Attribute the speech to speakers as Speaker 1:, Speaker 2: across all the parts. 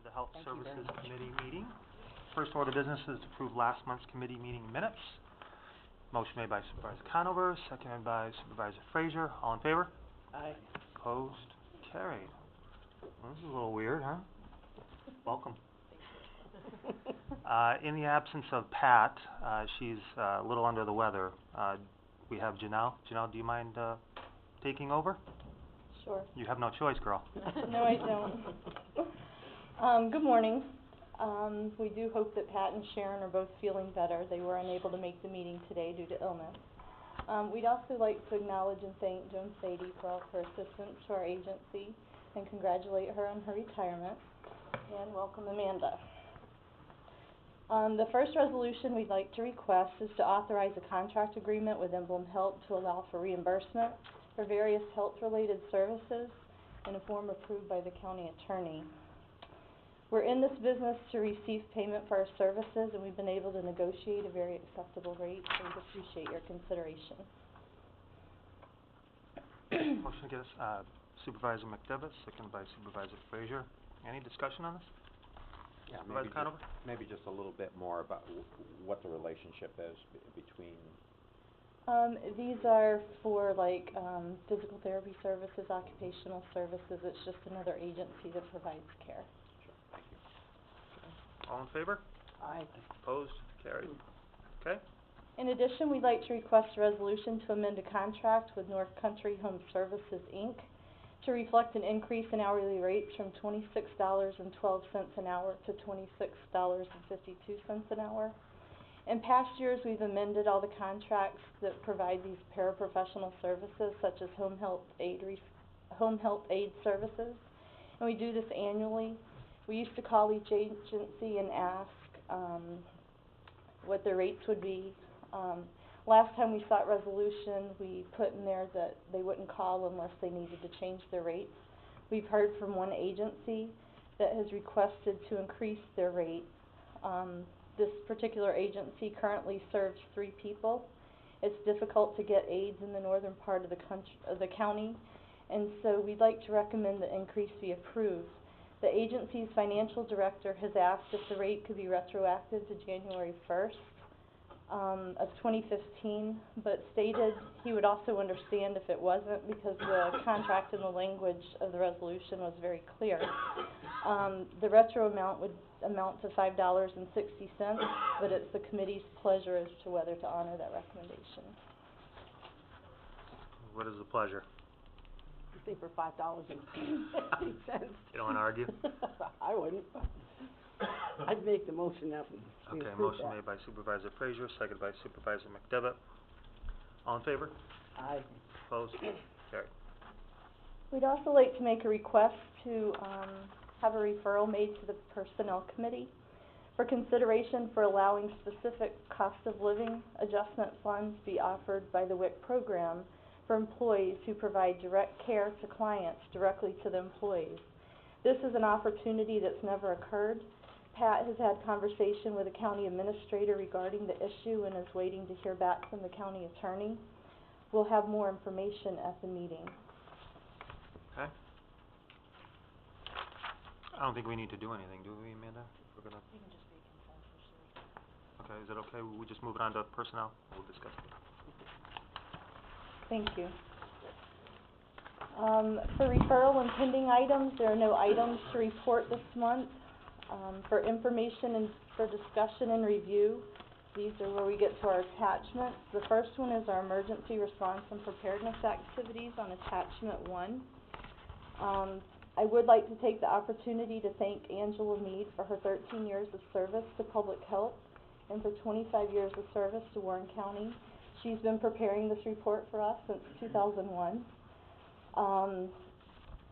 Speaker 1: to the Health
Speaker 2: Thank you very
Speaker 1: Services
Speaker 2: much.
Speaker 1: Committee meeting. First order of business is to approve last month's committee meeting minutes. Motion made by Supervisor Conover, seconded by Supervisor Frazier. All in favor?
Speaker 2: Aye.
Speaker 1: Opposed? Carried. Well, this is a little weird, huh? Welcome. In the absence of Pat, she's a little under the weather. We have Janelle. Janelle, do you mind taking over?
Speaker 3: Sure.
Speaker 1: You have no choice, girl.
Speaker 3: No, I don't. Good morning. We do hope that Pat and Sharon are both feeling better. They were unable to make the meeting today due to illness. We'd also like to acknowledge and thank Joan Sadie for all of her assistance to our agency and congratulate her on her retirement. And welcome Amanda. The first resolution we'd like to request is to authorize a contract agreement with Emblem Health to allow for reimbursement for various health-related services in a form approved by the county attorney. We're in this business to receive payment for our services, and we've been able to negotiate a very acceptable rate, so we'd appreciate your consideration.
Speaker 1: Motion to get Supervisor McDevitt, seconded by Supervisor Frazier. Any discussion on this?
Speaker 4: Yeah,
Speaker 1: Supervisor Conover?
Speaker 4: maybe just a little bit more about what the relationship is between.
Speaker 3: These are for like physical therapy services, occupational services. It's just another agency that provides care.
Speaker 4: Sure, thank you.
Speaker 1: All in favor?
Speaker 2: Aye.
Speaker 1: Opposed? Carried. Okay.
Speaker 3: In addition, we'd like to request a resolution to amend a contract with North Country Home Services, Inc. to reflect an increase in hourly rates from $26.12 an hour to $26.52 an hour. In past years, we've amended all the contracts that provide these paraprofessional services, such as home health aid services, and we do this annually. We used to call each agency and ask what their rates would be. Last time we sought resolution, we put in there that they wouldn't call unless they needed to change their rates. We've heard from one agency that has requested to increase their rate. This particular agency currently serves 3 people. It's difficult to get aides in the northern part of the county, and so we'd like to recommend the increase be approved. The agency's financial director has asked if the rate could be retroactive to January 1st of 2015, but stated he would also understand if it wasn't, because the contract and the language of the resolution was very clear. The retro amount would amount to $5.60, but it's the committee's pleasure as to whether to honor that recommendation.
Speaker 1: What is the pleasure?
Speaker 2: I think for $5.50.
Speaker 1: You don't want to argue?
Speaker 2: I wouldn't. I'd make the motion that we
Speaker 1: Okay,
Speaker 2: approve
Speaker 1: motion
Speaker 2: that.
Speaker 1: made by Supervisor Frazier, seconded by Supervisor McDevitt. All in favor?
Speaker 2: Aye.
Speaker 1: Opposed? Carried.
Speaker 3: We'd also like to make a request to have a referral made to the Personnel Committee for consideration for allowing specific cost of living adjustment funds be offered by the WIC program for employees who provide direct care to clients directly to the employees. This is an opportunity that's never occurred. Pat has had conversation with the county administrator regarding the issue and is waiting to hear back from the county attorney. We'll have more information at the meeting.
Speaker 1: Okay. I don't think we need to do anything, do we, Amanda? We're gonna.
Speaker 3: You can just be consensus.
Speaker 1: Okay, is it okay? We just move it on to personnel? We'll discuss it.
Speaker 3: Thank you. For referral and pending items, there are no items to report this month. For information and for discussion and review, these are where we get to our attachments. The first one is our emergency response and preparedness activities on attachment 1. I would like to take the opportunity to thank Angela Mead for her 13 years of service to public health and for 25 years of service to Warren County. She's been preparing this report for us since 2001.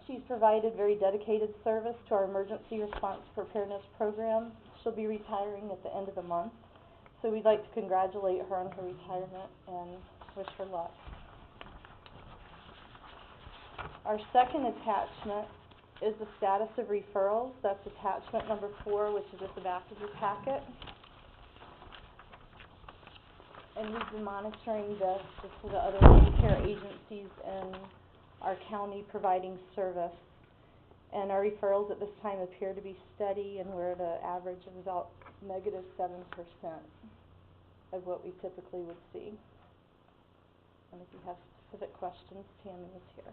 Speaker 3: She's provided very dedicated service to our emergency response preparedness program. She'll be retiring at the end of the month, so we'd like to congratulate her on her retirement and wish her luck. Our second attachment is the status of referrals. That's attachment number 4, which is at the back of your packet. And we've been monitoring this for the other home care agencies in our county providing service. And our referrals at this time appear to be steady, and we're at an average of about -7% of what we typically would see. And if you have specific questions, Tammy is here.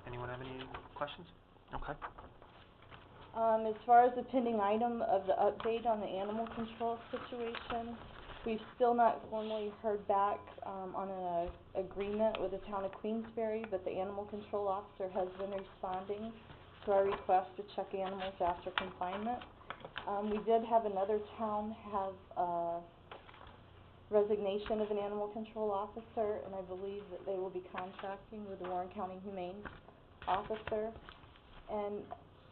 Speaker 1: Anyone have any questions? Okay.
Speaker 3: As far as the pending item of the update on the animal control situation, we've still not formally heard back, on an agreement with the town of Queensbury, but the animal control officer has been responding to our request to check animals after confinement. We did have another town have a resignation of an animal control officer, and I believe that they will be contracting with the Warren County Humane Officer. And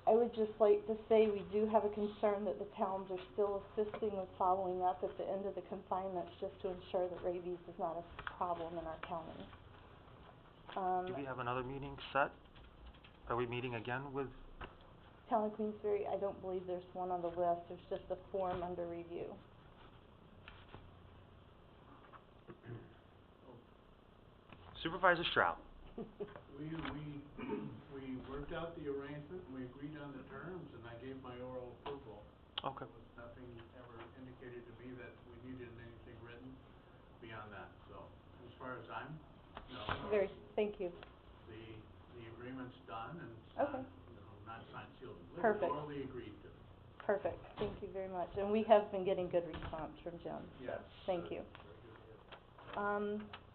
Speaker 3: I would just like to say we do have a concern that the towns are still assisting with following up at the end of the confinements, just to ensure that rabies is not a problem in our county.
Speaker 1: Do we have another meeting set? Are we meeting again with,
Speaker 3: Town of Queensbury, I don't believe there's one on the list, there's just a form under review.
Speaker 1: Supervisor Stroud?
Speaker 5: We worked out the arrangement, and we agreed on the terms, and I gave my oral approval.
Speaker 1: Okay.
Speaker 5: There was nothing ever indicated to me that we needed anything written beyond that, so as far as I'm,
Speaker 3: Thank you.
Speaker 5: the agreement's done and
Speaker 3: Okay.
Speaker 5: signed, not signed, sealed, and delivered,
Speaker 3: Perfect.
Speaker 5: orally agreed to.
Speaker 3: Perfect, thank you very much, and we have been getting good response from Jim.
Speaker 5: Yes.
Speaker 3: Thank you.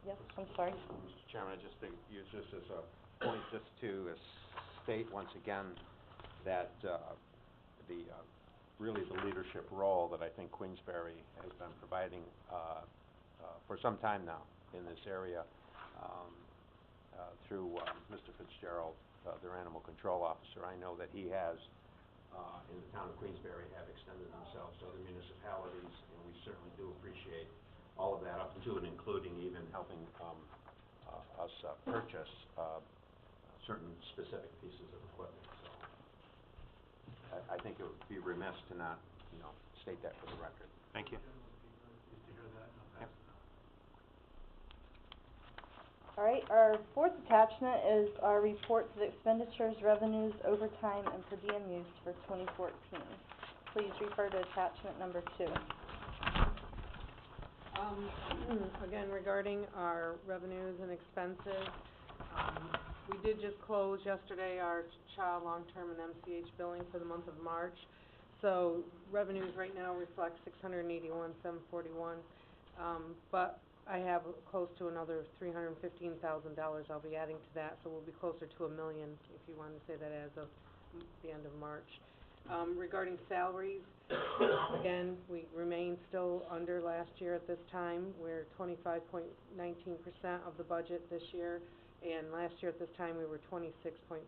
Speaker 3: Yes, I'm sorry.
Speaker 4: Mr. Chairman, I just think, use this as a point just to state once again that really the leadership role that I think Queensbury has been providing for some time now in this area through Mr. Fitzgerald, their animal control officer. I know that he has, in the town of Queensbury, have extended themselves to other municipalities, and we certainly do appreciate all of that, up to and including even helping us purchase certain specific pieces of equipment. So I think it would be remiss to not, state that for the record.
Speaker 1: Thank you.
Speaker 5: Jim would be very pleased to hear that, and I'll pass it on.
Speaker 3: All right, our fourth attachment is our reports of expenditures, revenues, overtime, and per diem used for 2014. Please refer to attachment number 2.
Speaker 6: Again, regarding our revenues and expenses, we did just close yesterday our child long-term and MCH billing for the month of March. So revenues right now reflect $681,741, but I have close to another $315,000 I'll be adding to that, so we'll be closer to $1 million, if you want to say that, as of the end of March. Regarding salaries, again, we remain still under last year at this time. We're 25.19% of the budget this year, and last year at this time we were 26.45%.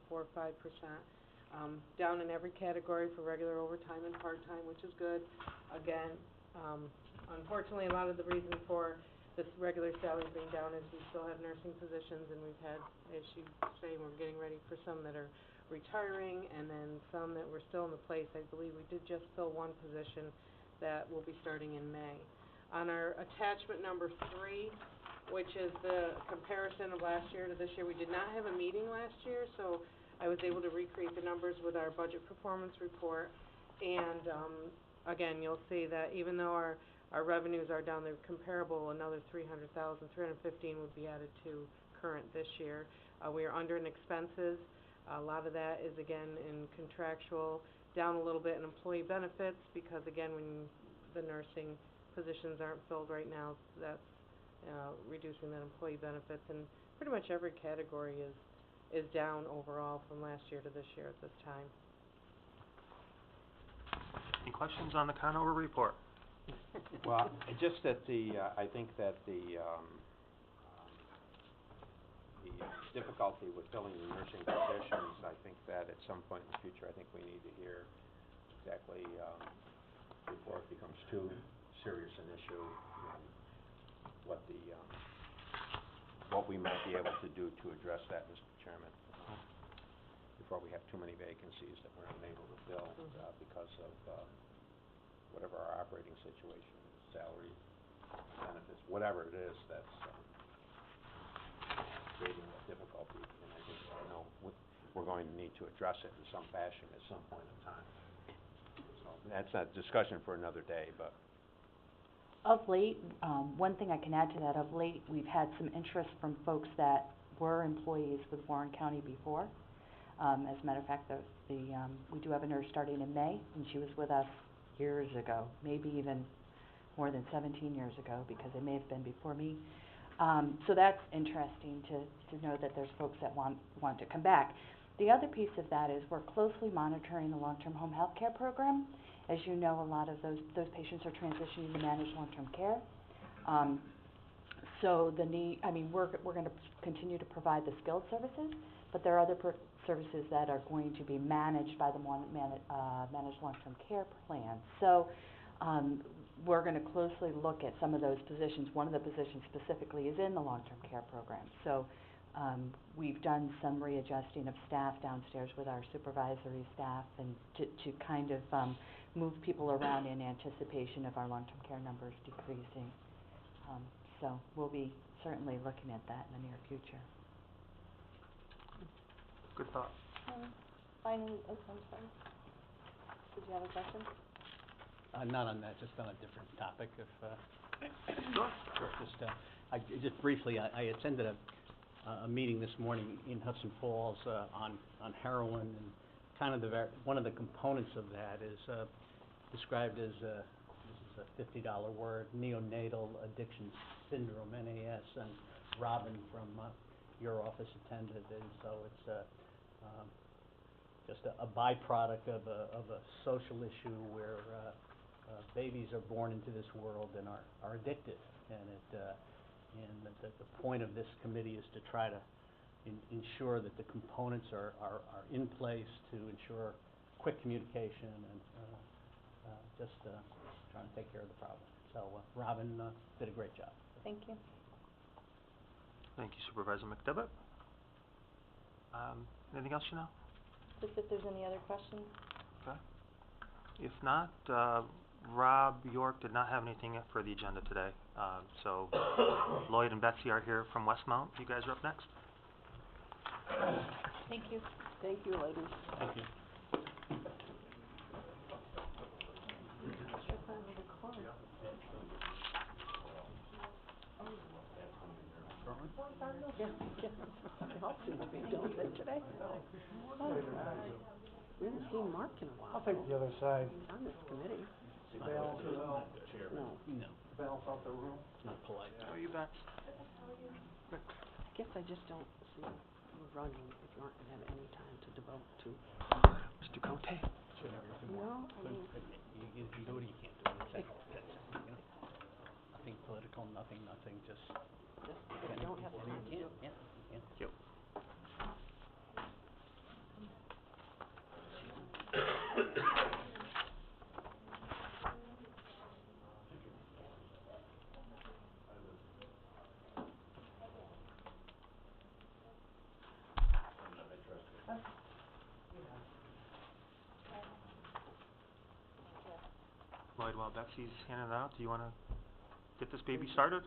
Speaker 6: Down in every category for regular overtime and part-time, which is good. Again, unfortunately, a lot of the reason for this regular salary being down is we still have nursing positions, and we've had, as you say, we're getting ready for some that are retiring, and then some that were still in the place. I believe we did just fill one position that will be starting in May. On our attachment number 3, which is the comparison of last year to this year, we did not have a meeting last year, so I was able to recreate the numbers with our budget performance report. And again, you'll see that even though our revenues are down, they're comparable. Another $300,000, $315,000 would be added to current this year. We are under in expenses. A lot of that is, again, in contractual, down a little bit in employee benefits, because, again, when the nursing positions aren't filled right now, that's reducing that employee benefits. And pretty much every category is down overall from last year to this year at this time.
Speaker 1: Any questions on the Conover report?
Speaker 4: Well, just that I think that the difficulty with filling the nursing positions, I think that at some point in the future, I think we need to hear exactly, before it becomes too serious an issue, what we might be able to do to address that, Mr. Chairman, before we have too many vacancies that we're unable to fill because of whatever our operating situation is, salary, benefits, whatever it is that's creating difficulty, and I think, we're going to need to address it in some fashion at some point in time. So, that's a discussion for another day, but.
Speaker 7: Of late, one thing I can add to that, of late, we've had some interest from folks that were employees with Warren County before. As a matter of fact, we do have a nurse starting in May, and she was with us years ago, maybe even more than 17 years ago, because it may have been before me. So that's interesting to know that there's folks that want to come back. The other piece of that is we're closely monitoring the long-term home health care program. As you know, a lot of those patients are transitioning to managed long-term care. So we're going to continue to provide the skilled services, but there are other services that are going to be managed by the managed long-term care plan. So we're going to closely look at some of those positions. One of the positions specifically is in the long-term care program. So we've done some readjusting of staff downstairs with our supervisory staff, and to kind of move people around in anticipation of our long-term care numbers decreasing. So we'll be certainly looking at that in the near future.
Speaker 1: Good thought.
Speaker 3: Finally, I'm sorry. Did you have a question?
Speaker 8: Not on that, just on a different topic. If
Speaker 1: Sure.
Speaker 8: just briefly, I attended a meeting this morning in Hudson Falls on heroin, and kind of one of the components of that is described as this is a $50 word, neonatal addiction syndrome, NAS, and Robin from your office attended, and so it's just a byproduct of a social issue where babies are born into this world and are addicted, and the point of this committee is to try to ensure that the components are in place to ensure quick communication and just trying to take care of the problem. So Robin did a great job.
Speaker 3: Thank you.
Speaker 1: Thank you, Supervisor McDevitt. Anything else, Chanel?
Speaker 3: Just if there's any other questions?
Speaker 1: Okay. If not, Rob York did not have anything for the agenda today. So Lloyd and Betsy are here from Westmount. You guys are up next.
Speaker 3: Thank you.
Speaker 2: Thank you, ladies.
Speaker 8: Thank you.
Speaker 2: Yeah, it all seems to be doing good today. We haven't seen Mark in a while.
Speaker 9: I'll take the other side.
Speaker 2: On this committee.
Speaker 9: Balance it out.
Speaker 2: No,
Speaker 8: No,
Speaker 9: Balance out the room.
Speaker 8: not polite.
Speaker 1: How are you, Bets?
Speaker 2: I guess I just don't see you running if you aren't gonna have any time to devote to.
Speaker 1: Mr. Cote.
Speaker 2: No, I mean,
Speaker 8: You can do it or you can't do it. Nothing political, nothing, just.
Speaker 2: just because you don't have time to do it.
Speaker 8: Yeah.
Speaker 1: Yep. Lloyd, while Betsy's handing it out, do you want to get this baby started?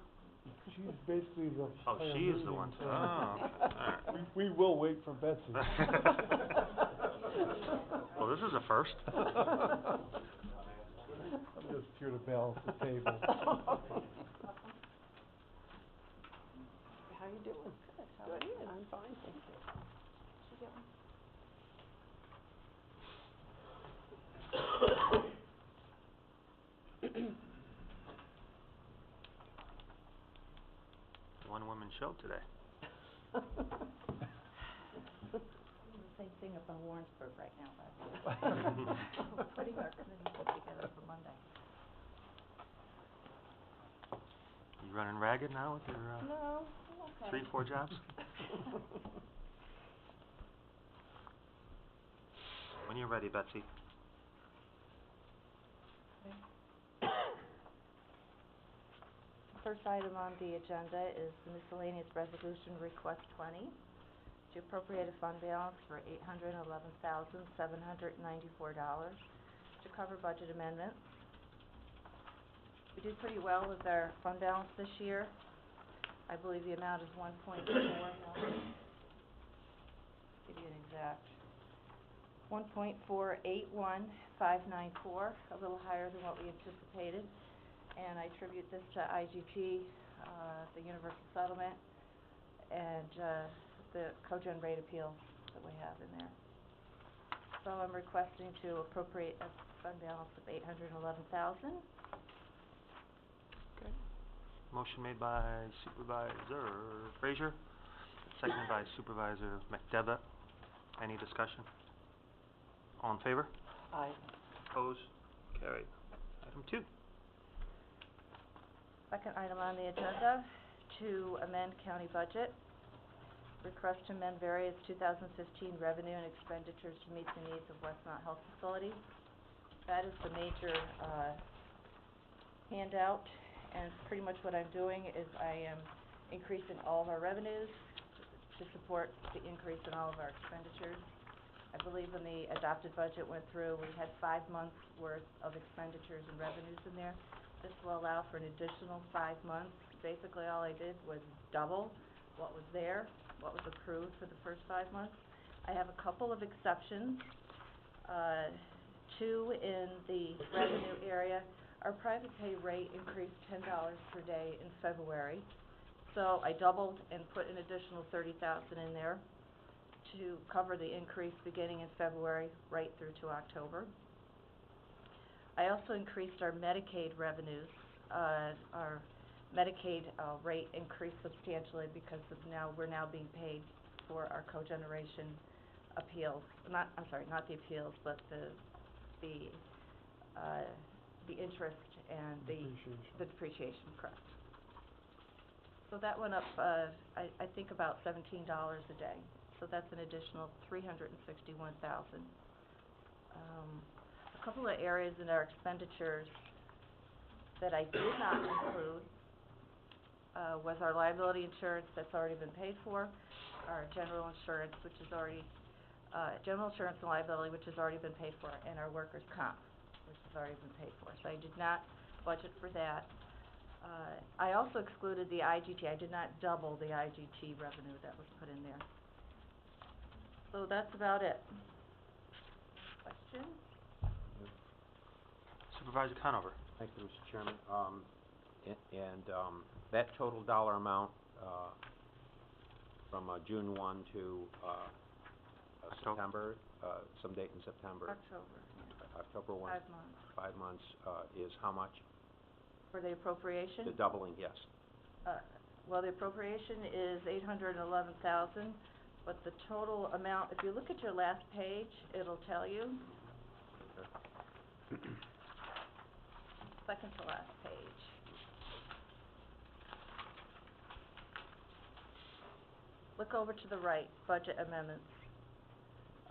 Speaker 9: She's basically the.
Speaker 1: Oh, she is the one. Oh, okay. All right.
Speaker 9: We will wait for Betsy.
Speaker 1: Well, this is a first.
Speaker 9: I'm just here to balance the table.
Speaker 2: How you doing? Good. I'm fine, thank you.
Speaker 1: One-woman show today.
Speaker 7: Same thing up in Warrensburg right now, but putting our committee together for Monday.
Speaker 1: You running ragged now with your
Speaker 3: No, I'm okay.
Speaker 1: 3-4 jobs? When you're ready, Betsy.
Speaker 3: First item on the agenda is the miscellaneous resolution request 20 to appropriate a fund balance for $811,794 to cover budget amendments. We did pretty well with our fund balance this year. I believe the amount is 1.4 million. Give you an exact. 1.481594, a little higher than what we anticipated. And I attribute this to IGT, the universal settlement, and the cogen rate appeal that we have in there. So I'm requesting to appropriate a fund balance of $811,000.
Speaker 1: Okay. Motion made by Supervisor Frazier, seconded by Supervisor McDevitt. Any discussion? All in favor?
Speaker 2: Aye.
Speaker 1: Opposed? Carried. Item 2.
Speaker 3: Second item on the agenda, to amend county budget. Request to amend various 2015 revenue and expenditures to meet the needs of Westmont Health Facility. That is the major handout, and pretty much what I'm doing is I am increasing all of our revenues to support the increase in all of our expenditures. I believe when the adopted budget went through, we had 5 months worth of expenditures and revenues in there. This will allow for an additional 5 months. Basically, all I did was double what was there, what was accrued for the first 5 months. I have a couple of exceptions. 2 in the revenue area. Our private pay rate increased $10 per day in February. So I doubled and put an additional $30,000 in there to cover the increase beginning in February right through to October. I also increased our Medicaid revenues. Our Medicaid rate increased substantially because of we're now being paid for our cogeneration appeals. Not the appeals, but the interest and the depreciation, correct. So that went up, I think about $17 a day. So that's an additional $361,000. A couple of areas in our expenditures that I did not include was our liability insurance that's already been paid for, our general insurance, which is already, general insurance and liability, which has already been paid for, and our workers' comp, which has already been paid for. So I did not budget for that. I also excluded the IGT. I did not double the IGT revenue that was put in there. So that's about it. Question?
Speaker 1: Supervisor Conover.
Speaker 4: Thank you, Mr. Chairman. That total dollar amount from June 1 to September, some date in September. October 1.
Speaker 3: 5 months.
Speaker 4: 5 months is how much?
Speaker 3: For the appropriation?
Speaker 4: The doubling, yes.
Speaker 3: Well, the appropriation is $811,000, but the total amount, if you look at your last page, it'll tell you. Second to last page. Look over to the right, budget amendments.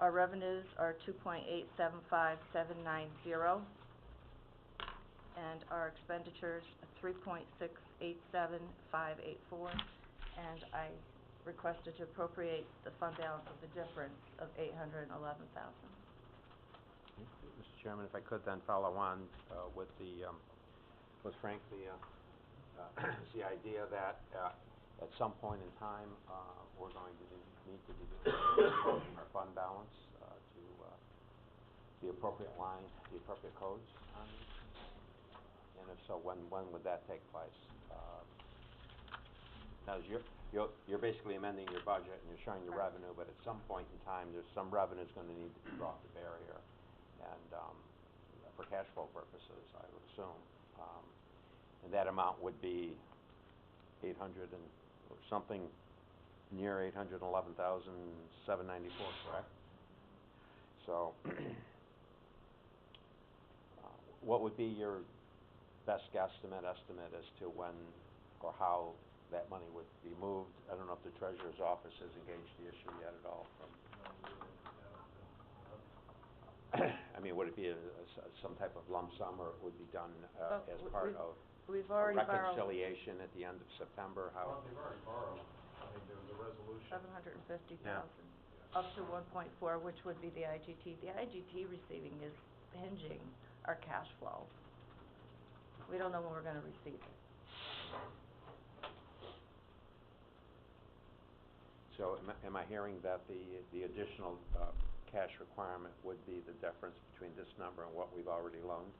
Speaker 3: Our revenues are $2.875790, and our expenditures are $3.687584, and I requested to appropriate the fund balance of the difference of $811,000.
Speaker 4: Mr. Chairman, if I could then follow on with Frank, the idea that at some point in time we're going to need to be doing our fund balance to the appropriate line, the appropriate codes on these. And if so, when would that take place? Now, you're basically amending your budget and you're showing your revenue, but at some point in time, there's some revenue is going to need to be brought to bear here, and for cash flow purposes, I would assume. And that amount would be 800 and or something near 811,794, correct? So, what would be your best estimate as to when or how that money would be moved? I don't know if the treasurer's office has engaged the issue yet at all. I mean, would it be some type of lump sum, or it would be done as part of
Speaker 3: We've already borrowed
Speaker 4: reconciliation at the end of September? How?
Speaker 9: Well, they've already borrowed. I mean, there was a resolution.
Speaker 3: $750,000,
Speaker 1: Yeah.
Speaker 3: up to 1.4, which would be the IGT. The IGT receiving is hinging our cash flow. We don't know when we're going to receive it.
Speaker 4: So am I hearing that the additional, cash requirement would be the difference between this number and what we've already loaned?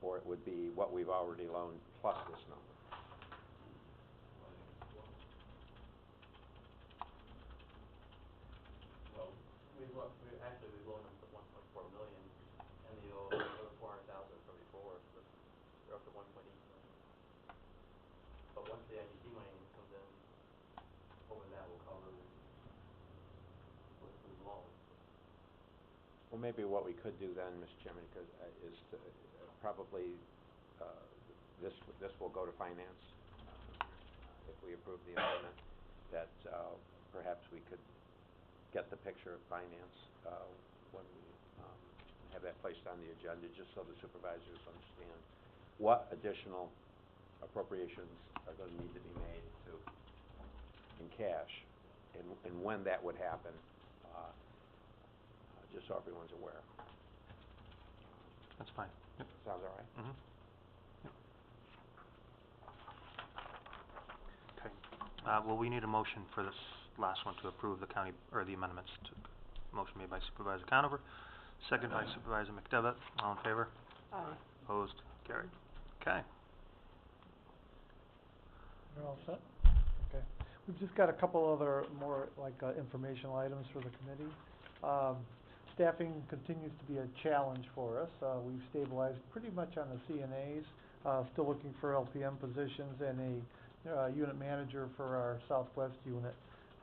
Speaker 4: Or it would be what we've already loaned plus this number?
Speaker 10: Well, we've loaned them the 1.4 million, and the other 400,000 from before, so they're up to 1.8 million. But once the IDC money comes in, hopefully that will cover what we've loaned.
Speaker 4: Well, maybe what we could do then, Mr. Chairman, is to, probably, this will go to finance, if we approve the amendment, that, perhaps we could get the picture of finance, when we, have that placed on the agenda, just so the supervisors understand what additional appropriations are gonna need to be made in cash, and when that would happen, just so everyone's aware.
Speaker 1: That's fine. Yep.
Speaker 4: Sounds all right?
Speaker 1: Mm-hmm. Yep. Okay. Well, we need a motion for this last one to approve the county, or the amendments to, motion made by Supervisor Conover, second by Supervisor McDevitt. All in favor?
Speaker 2: Aye.
Speaker 1: Opposed? Carried. Okay.
Speaker 9: You're all set? Okay. We've just got a couple other more, informational items for the committee. Staffing continues to be a challenge for us. We've stabilized pretty much on the CNAs, still looking for LPM positions and a unit manager for our Southwest unit.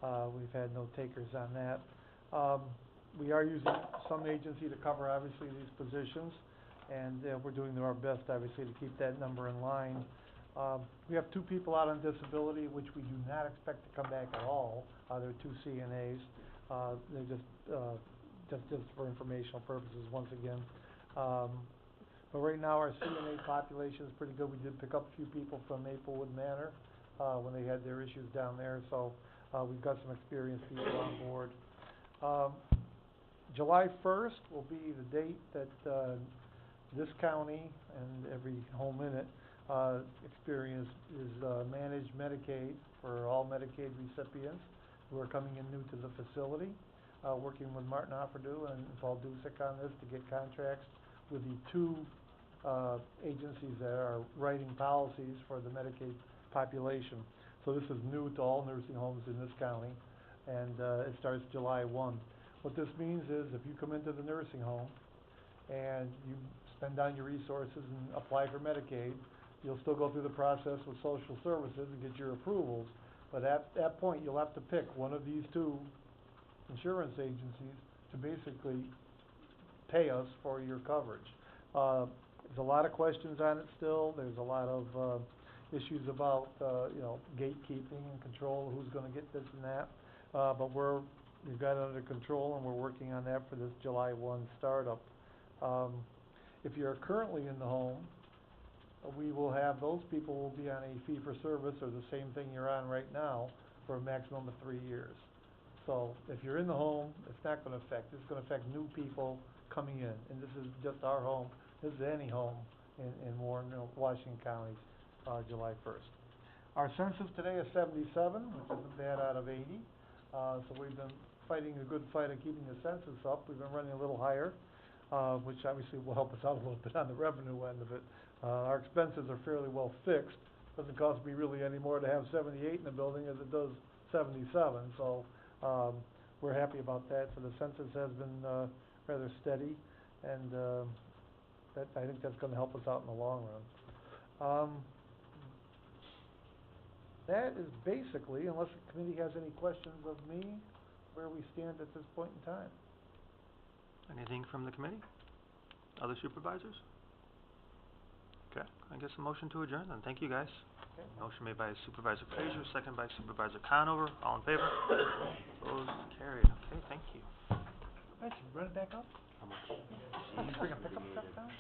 Speaker 9: We've had no takers on that. We are using some agency to cover, obviously, these positions, and we're doing our best, obviously, to keep that number in line. We have 2 people out on disability, which we do not expect to come back at all. They're 2 CNAs. They're just for informational purposes, once again. But right now, our CNA population is pretty good. We did pick up a few people from Maplewood Manor, when they had their issues down there, so, we've got some experienced people on board. July 1st will be the date that, this county and every home in it, experience is, managed Medicaid for all Medicaid recipients who are coming in new to the facility. Working with Martin Offerdew and Paul Dusick on this to get contracts with the 2 agencies that are writing policies for the Medicaid population. So this is new to all nursing homes in this county, and it starts July 1. What this means is if you come into the nursing home and you spend down your resources and apply for Medicaid, you'll still go through the process with social services and get your approvals. But at that point, you'll have to pick one of these 2 insurance agencies to basically pay us for your coverage. There's a lot of questions on it still. There's a lot of issues about gatekeeping and control, who's going to get this and that. But we've got it under control, and we're working on that for this July 1 startup. If you're currently in the home, we will have those people will be on a fee-for-service or the same thing you're on right now for a maximum of 3 years. So if you're in the home, it's not going to affect. It's going to affect new people coming in, and this is just our home. This is any home in Warren, Washington counties, July 1st. Our census today is 77, which isn't bad out of 80. So we've been fighting a good fight of keeping the census up. We've been running a little higher, which obviously will help us out a little bit on the revenue end of it. Our expenses are fairly well fixed. Doesn't cost me really any more to have 78 in the building as it does 77. So we're happy about that. So the census has been rather steady, and I think that's going to help us out in the long run. That is basically, unless the committee has any questions of me, where we stand at this point in time.
Speaker 1: Anything from the committee? Other supervisors? Okay, I guess a motion to adjourn then. Thank you, guys.
Speaker 9: Okay.
Speaker 1: Motion made by Supervisor Frazier, second by Supervisor Conover. All in favor? Opposed? Carried. Okay, thank you.
Speaker 9: Run it back up?
Speaker 4: How much?
Speaker 9: Bring a pickup truck down?